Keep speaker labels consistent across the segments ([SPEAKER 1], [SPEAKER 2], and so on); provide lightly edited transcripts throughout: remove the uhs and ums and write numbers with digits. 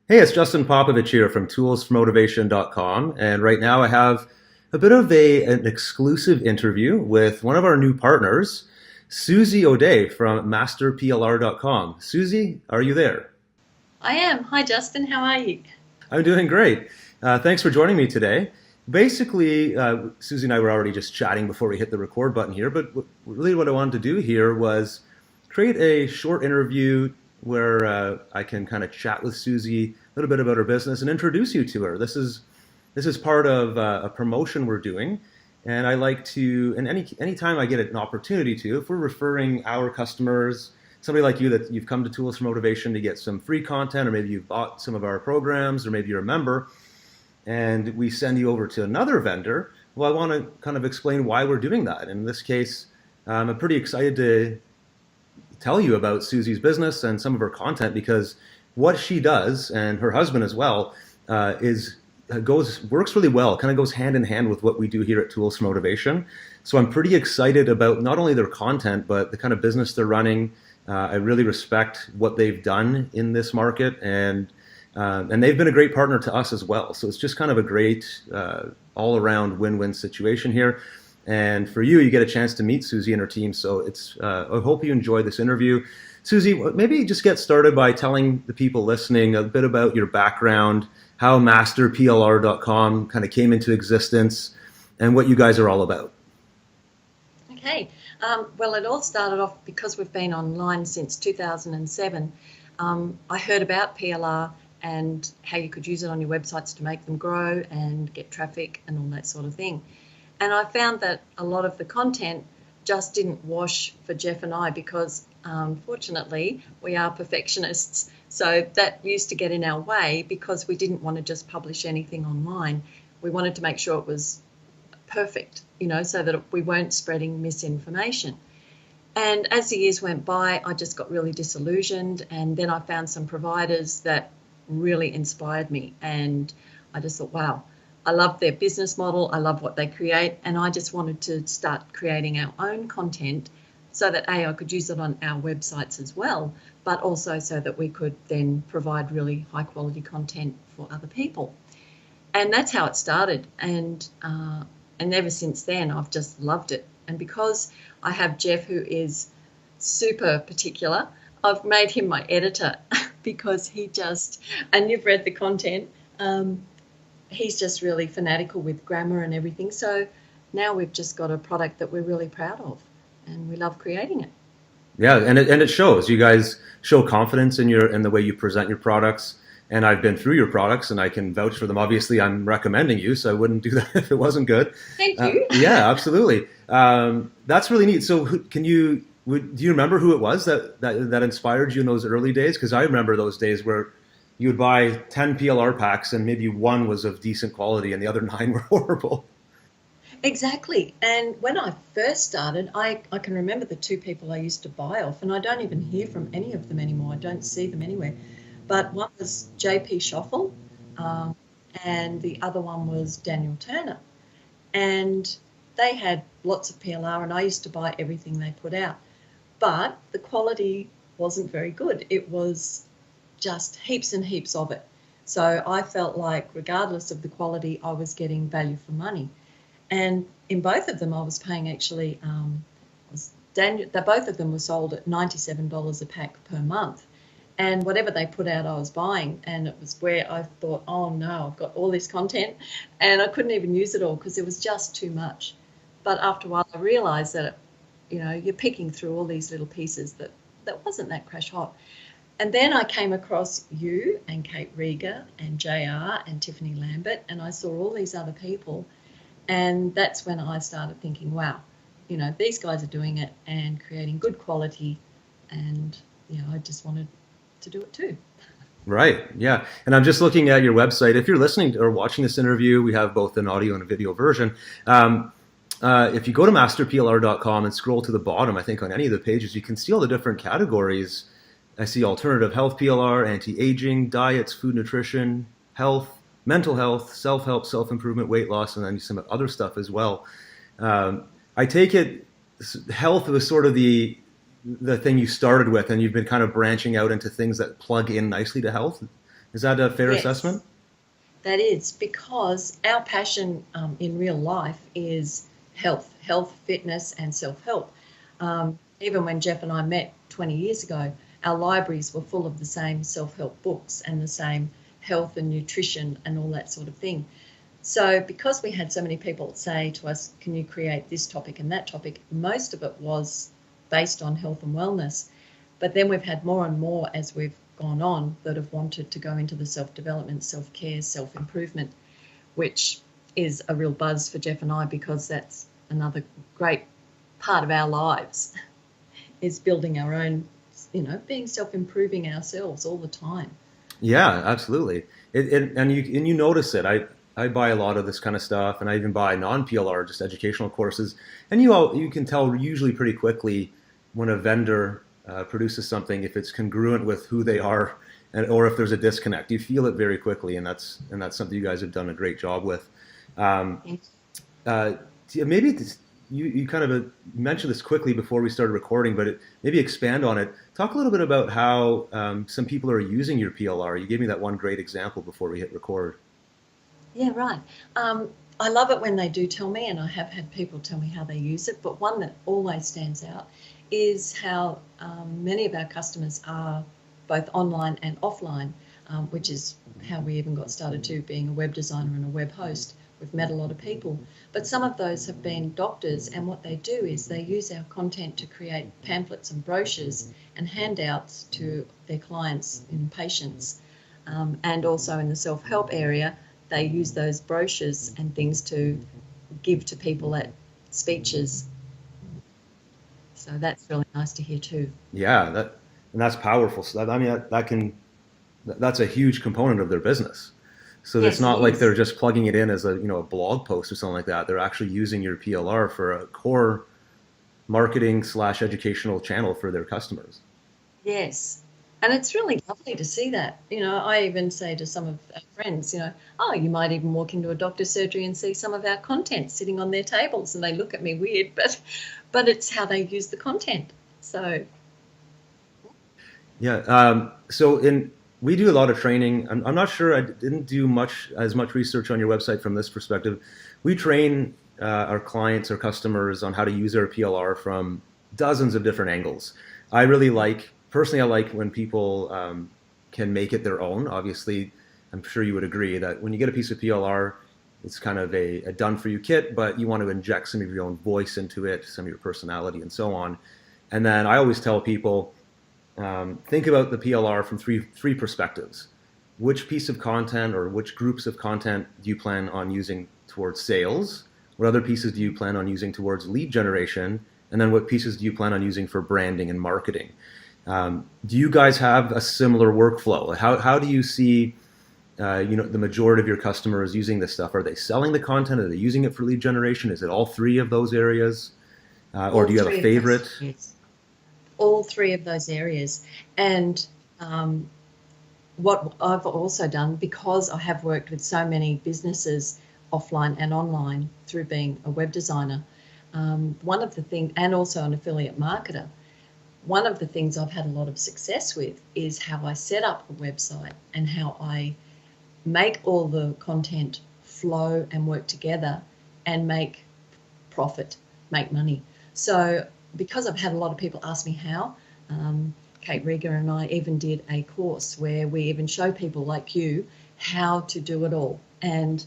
[SPEAKER 1] Hey, it's Justin Popovich here from toolsformotivation.com. And right now I have a bit of an exclusive interview with one of our new partners, Susie O'Day from Master PLR.com. Susie, are you there?
[SPEAKER 2] I am. Hi, Justin. How are you?
[SPEAKER 1] I'm doing great. Thanks for joining me today. Basically, Susie and I were already just chatting before we hit the record button here, but really what I wanted to do here was create a short interview where I can kind of chat with Susie a little bit about her business and introduce you to her. This is part of a promotion we're doing, and I like to, and any time I get an opportunity to, if we're referring our customers, somebody like you that you've come to Tools for Motivation to get some free content, or maybe you've bought some of our programs, or maybe you're a member, and we send you over to another vendor. Well, I want to kind of explain why we're doing that. In this case, I'm pretty excited to tell you about Susie's business and some of her content because what she does and her husband as well is goes works really well. Kind of goes hand in hand with what we do here at Tools for Motivation. So I'm pretty excited about not only their content but the kind of business they're running. I really respect what they've done in this market, and they've been a great partner to us as well. So it's just kind of a great all-around win-win situation here. And for you, you get a chance to meet Susie and her team. So I hope you enjoy this interview. Susie, maybe just get started by telling the people listening a bit about your background, how MasterPLR.com kind of came into existence, and what you guys are all about.
[SPEAKER 2] Okay. Well, it all started off because we've been online since 2007. I heard about PLR and how you could use it on your websites to make them grow and get traffic and all that sort of thing. And I found that a lot of the content just didn't wash for Jeff and I because, unfortunately, we are perfectionists. So that used to get in our way because we didn't want to just publish anything online. We wanted to make sure it was perfect, so that we weren't spreading misinformation. And as the years went by, I just got really disillusioned. And then I found some providers that really inspired me. And I just thought, wow, I love their business model. I love what they create. And I just wanted to start creating our own content so that I could use it on our websites as well, but also so that we could then provide really high quality content for other people. And that's how it started. And ever since then, I've just loved it. And because I have Jeff, who is super particular, I've made him my editor because and you've read the content, he's just really fanatical with grammar and everything. So now we've just got a product that we're really proud of and we love creating it.
[SPEAKER 1] Yeah, and it shows. You guys show confidence in the way you present your products. And I've been through your products, and I can vouch for them. Obviously, I'm recommending you, so I wouldn't do that if it wasn't good.
[SPEAKER 2] Thank you.
[SPEAKER 1] Yeah, absolutely. That's really neat. So, do you remember who it was that inspired you in those early days? Because I remember those days where you would buy 10 PLR packs, and maybe one was of decent quality, and the other nine were horrible.
[SPEAKER 2] Exactly. And when I first started, I can remember the two people I used to buy off, and I don't even hear from any of them anymore. I don't see them anywhere. But one was JP Schoffel, and the other one was Daniel Turner. And they had lots of PLR, and I used to buy everything they put out. But the quality wasn't very good. It was just heaps and heaps of it. So I felt like regardless of the quality, I was getting value for money. And in both of them, I was paying actually, both of them were sold at $97 a pack per month. And whatever they put out, I was buying. And it was where I thought, oh no, I've got all this content and I couldn't even use it all because it was just too much. But after a while, I realised that, you're picking through all these little pieces that wasn't that crash hot. And then I came across you and Kate Rieger and JR and Tiffany Lambert, and I saw all these other people. And that's when I started thinking, wow, these guys are doing it and creating good quality. And, I just wanted to do it too.
[SPEAKER 1] Right. Yeah. And I'm just looking at your website. If you're listening or watching this interview, we have both an audio and a video version. If you go to masterplr.com and scroll to the bottom, I think on any of the pages, you can see all the different categories. I see alternative health PLR, anti-aging, diets, food, nutrition, health, mental health, self-help, self-improvement, weight loss, and then some other stuff as well. I take it health was sort of the thing you started with, and you've been kind of branching out into things that plug in nicely to health. Is that a fair
[SPEAKER 2] Yes,
[SPEAKER 1] assessment?
[SPEAKER 2] that is because our passion in real life is health, fitness, and self-help. Even when Jeff and I met 20 years ago, our libraries were full of the same self-help books and the same health and nutrition and all that sort of thing. So because we had so many people say to us, can you create this topic and that topic, most of it was based on health and wellness. But then we've had more and more as we've gone on that have wanted to go into the self-development, self-care, self-improvement, which is a real buzz for Jeff and I because that's another great part of our lives is building our own, being self-improving ourselves all the time.
[SPEAKER 1] Yeah, absolutely. And you notice it. I buy a lot of this kind of stuff, and I even buy non-PLR, just educational courses. And you can tell usually pretty quickly when a vendor produces something if it's congruent with who they are, or if there's a disconnect. You feel it very quickly, and that's something you guys have done a great job with. Um, uh, maybe you kind of mentioned this quickly before we started recording, but maybe expand on it. Talk a little bit about how some people are using your PLR. You gave me that one great example before we hit record.
[SPEAKER 2] Yeah, right. I love it when they do tell me, and I have had people tell me how they use it, but one that always stands out is how many of our customers are both online and offline, which is how we even got started too, being a web designer and a web host. We've met a lot of people, but some of those have been doctors, and what they do is they use our content to create pamphlets and brochures and handouts to their clients and patients. And also in the self-help area, they use those brochures and things to give to people at speeches. So that's really nice to hear too.
[SPEAKER 1] Yeah, and that's powerful. So I mean, that's a huge component of their business. So it's
[SPEAKER 2] Yes, it
[SPEAKER 1] not like
[SPEAKER 2] is.
[SPEAKER 1] they're just plugging it in as a blog post or something like that. They're actually using your PLR for a core marketing slash educational channel for their customers.
[SPEAKER 2] Yes. And it's really lovely to see that. I even say to some of our friends, oh, you might even walk into a doctor's surgery and see some of our content sitting on their tables, and they look at me weird, but it's how they use the content. So,
[SPEAKER 1] Yeah. We do a lot of training. I'm not sure. I didn't do as much research on your website from this perspective. We train our clients or customers on how to use our PLR from dozens of different angles. Personally, I like when people can make it their own. Obviously, I'm sure you would agree that when you get a piece of PLR, it's kind of a done for you kit, but you want to inject some of your own voice into it, some of your personality, and so on. And then I always tell people, think about the PLR from three perspectives. Which piece of content or which groups of content do you plan on using towards sales? What other pieces do you plan on using towards lead generation? And then what pieces do you plan on using for branding and marketing? Do you guys have a similar workflow? How do you see the majority of your customers using this stuff? Are they selling the content? Are they using it for lead generation? Is it all three of those areas? Or
[SPEAKER 2] all
[SPEAKER 1] do you have a
[SPEAKER 2] three of those
[SPEAKER 1] favorite?
[SPEAKER 2] areas, all three of those areas. And um, what I've also done, because I have worked with so many businesses offline and online through being a web designer, one of the things, and also an affiliate marketer, one of the things I've had a lot of success with is how I set up a website and how I make all the content flow and work together and make profit, make money. So because I've had a lot of people ask me how, Kate Rieger and I even did a course where we even show people like you how to do it all. And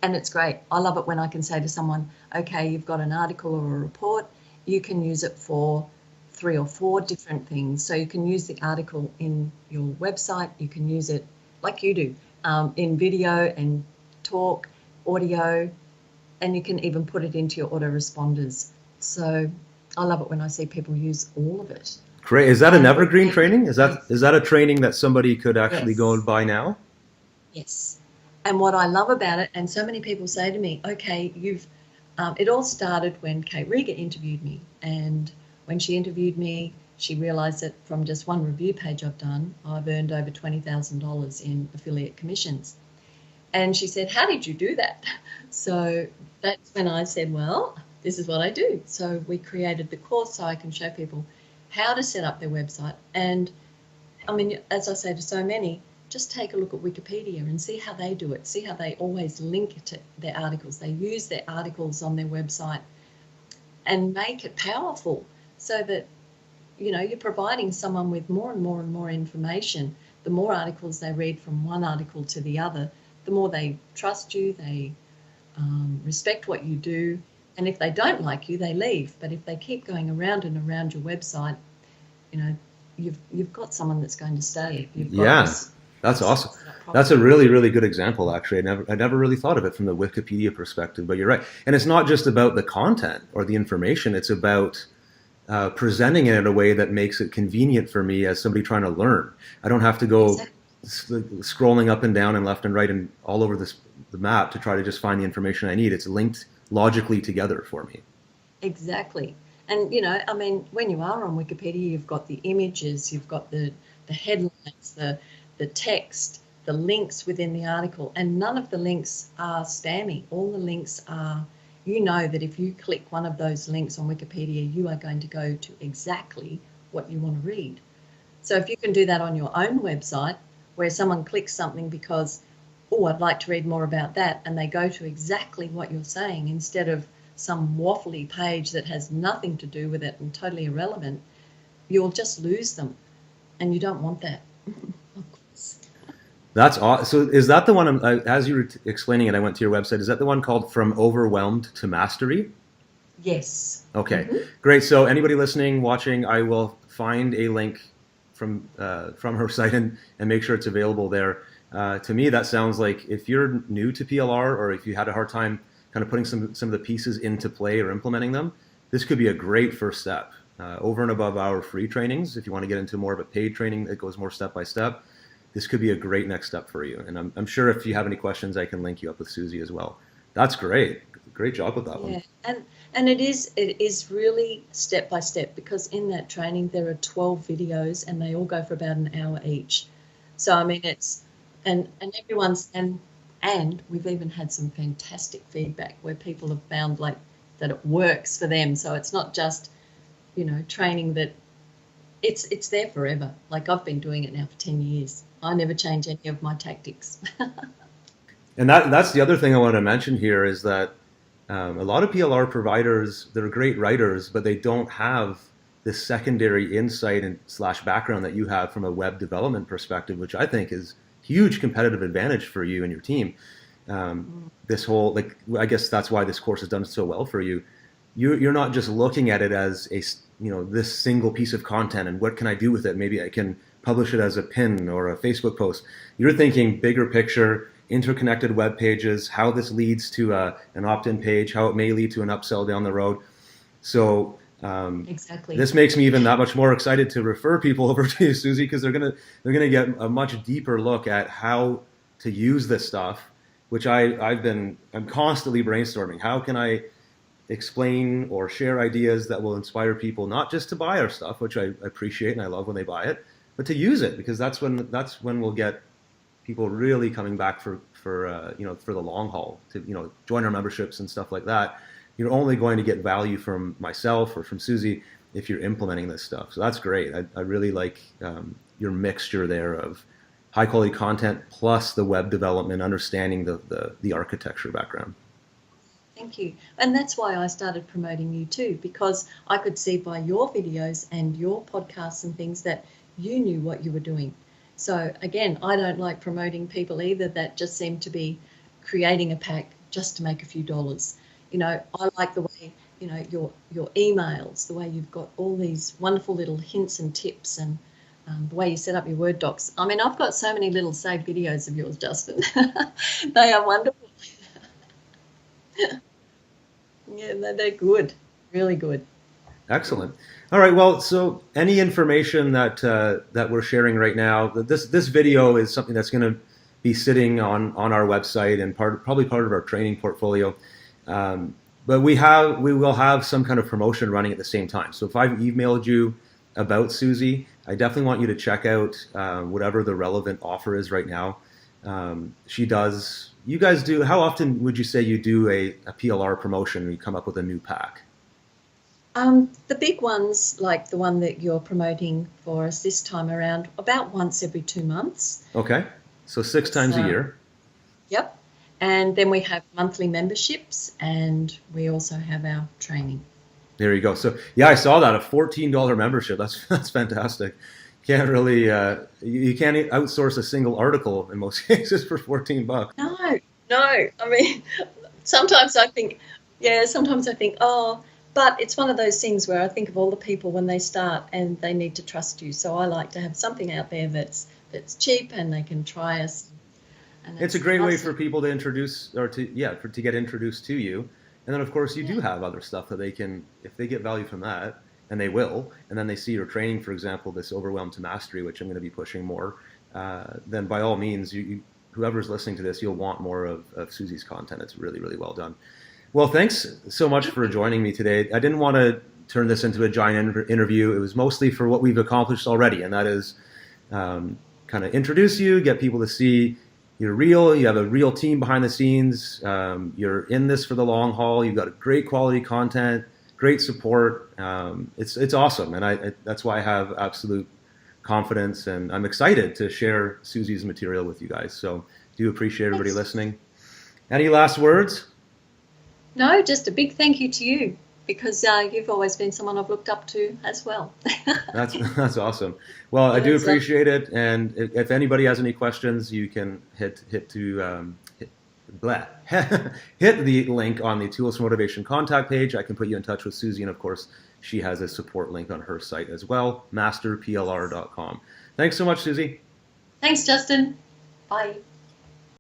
[SPEAKER 2] it's great. I love it when I can say to someone, okay, you've got an article or a report, you can use it for 3 or 4 different things. So you can use the article in your website, you can use it like you do, in video and talk, audio, and you can even put it into your autoresponders. So I love it when I see people use all of it.
[SPEAKER 1] Great. Is that an
[SPEAKER 2] And
[SPEAKER 1] evergreen
[SPEAKER 2] also,
[SPEAKER 1] training? Is that a training that somebody could actually go and
[SPEAKER 2] yes,
[SPEAKER 1] buy now?
[SPEAKER 2] yes. And what I love about it, and so many people say to me, okay, it all started when Kate Rieger interviewed me. And when she interviewed me, she realised that from just one review page I've done, I've earned over $20,000 in affiliate commissions. And she said, how did you do that? So that's when I said, well, this is what I do. So we created the course so I can show people how to set up their website. And I mean, as I say to so many, just take a look at Wikipedia and see how they do it. See how they always link it to their articles. They use their articles on their website and make it powerful so that, you're providing someone with more and more and more information. The more articles they read from one article to the other, the more they trust you, they respect what you do. And if they don't like you, they leave. But if they keep going around and around your website, you've got someone that's going to stay.
[SPEAKER 1] That's awesome. That's a really, really good example, actually. I never really thought of it from the Wikipedia perspective, but you're right. And it's not just about the content or the information. It's about presenting it in a way that makes it convenient for me as somebody trying to learn. I don't have to go scrolling up and down and left and right and all over the map to try to just find the information I need. It's linked logically together for me.
[SPEAKER 2] Exactly. And, when you are on Wikipedia, you've got the images, you've got the headlines, the text, the links within the article, and none of the links are spammy. All the links are, that if you click one of those links on Wikipedia, you are going to go to exactly what you want to read. So if you can do that on your own website, where someone clicks something because, I'd like to read more about that, and they go to exactly what you're saying instead of some waffly page that has nothing to do with it and totally irrelevant, you'll just lose them, and you don't want that. Of course.
[SPEAKER 1] That's awesome. So is that the one, as you were explaining it, I went to your website, is that the one called From Overwhelmed to Mastery?
[SPEAKER 2] Yes.
[SPEAKER 1] Okay, great. So anybody listening, watching, I will find a link from her site and make sure it's available there. To me, that sounds like if you're new to PLR or if you had a hard time kind of putting some of the pieces into play or implementing them, this could be a great first step. Over and above our free trainings, if you want to get into more of a paid training that goes more step by step, this could be a great next step for you. And I'm sure if you have any questions, I can link you up with Susie as well. That's great. Great job with that one.
[SPEAKER 2] And it is really step by step, because in that training there are 12 videos and they all go for about an hour each. So it's and everyone's and we've even had some fantastic feedback where people have found that it works for them. So it's not just, training that it's there forever. I've been doing it now for 10 years. I never change any of my tactics.
[SPEAKER 1] And that's the other thing I want to mention here is that a lot of PLR providers, they're great writers, but they don't have this secondary insight and / background that you have from a web development perspective, which I think is huge competitive advantage for you and your team. This whole, I guess that's why this course has done so well for you. You're not just looking at it as this single piece of content and what can I do with it? Maybe I can publish it as a pin or a Facebook post. You're thinking bigger picture, interconnected web pages, how this leads to an opt-in page, how it may lead to an upsell down the road. So
[SPEAKER 2] exactly.
[SPEAKER 1] This makes me even that much more excited to refer people over to you, Susie, because they're gonna get a much deeper look at how to use this stuff, which I'm constantly brainstorming. How can I explain or share ideas that will inspire people not just to buy our stuff, which I appreciate and I love when they buy it, but to use it, because that's when we'll get people really coming back for the long haul to join our memberships and stuff like that. You're only going to get value from myself or from Susie if you're implementing this stuff. So that's great. I really like your mixture there of high quality content plus the web development, understanding the architecture background.
[SPEAKER 2] Thank you. And that's why I started promoting you too, because I could see by your videos and your podcasts and things that you knew what you were doing. So again, I don't like promoting people either that just seem to be creating a pack just to make a few dollars. I like the way, your emails, the way you've got all these wonderful little hints and tips, and the way you set up your Word docs. I've got so many little saved videos of yours, Justin. They are wonderful. Yeah, they're good, really good.
[SPEAKER 1] Excellent. All right. Well, so any information that we're sharing right now, this video is something that's going to be sitting on our website and probably part of our training portfolio. But we will have some kind of promotion running at the same time. So if I've emailed you about Susie, I definitely want you to check out whatever the relevant offer is right now. You guys do, how often would you say you do a PLR promotion when you come up with a new pack?
[SPEAKER 2] The big ones, like the one that you're promoting for us this time around, about once every 2 months.
[SPEAKER 1] Okay. So 6 times a year.
[SPEAKER 2] Yep. And then we have monthly memberships, and we also have our training.
[SPEAKER 1] There you go. So yeah, I saw that, a $14 membership. That's fantastic. Can't really you can't outsource a single article in most cases for $14.
[SPEAKER 2] No. I mean, sometimes I think, oh, but it's one of those things where I think of all the people when they start and they need to trust you. So I like to have something out there that's cheap and they can try us. And
[SPEAKER 1] it's a great way for people to introduce or to get introduced to you. And then of course you do have other stuff that they can, if they get value from that, and they will, and then they see your training, for example, this Overwhelm to Mastery, which I'm going to be pushing more, then by all means, whoever's listening to this, you'll want more of Susie's content. It's really, really well done. Well, thanks so much for joining me today. I didn't want to turn this into a giant interview. It was mostly for what we've accomplished already, and that is kind of introduce you, get people to see you're real, you have a real team behind the scenes, you're in this for the long haul, you've got great quality content, great support. It's awesome, and that's why I have absolute confidence, and I'm excited to share Susie's material with you guys. So do appreciate everybody listening. Any last words?
[SPEAKER 2] No, just a big thank you to you, because you've always been someone I've looked up to as well.
[SPEAKER 1] That's awesome. Well, I do appreciate it, and if anybody has any questions, you can hit the link on the Tools for Motivation contact page. I can put you in touch with Susie, and of course, she has a support link on her site as well, masterplr.com. Thanks so much, Susie.
[SPEAKER 2] Thanks, Justin. Bye.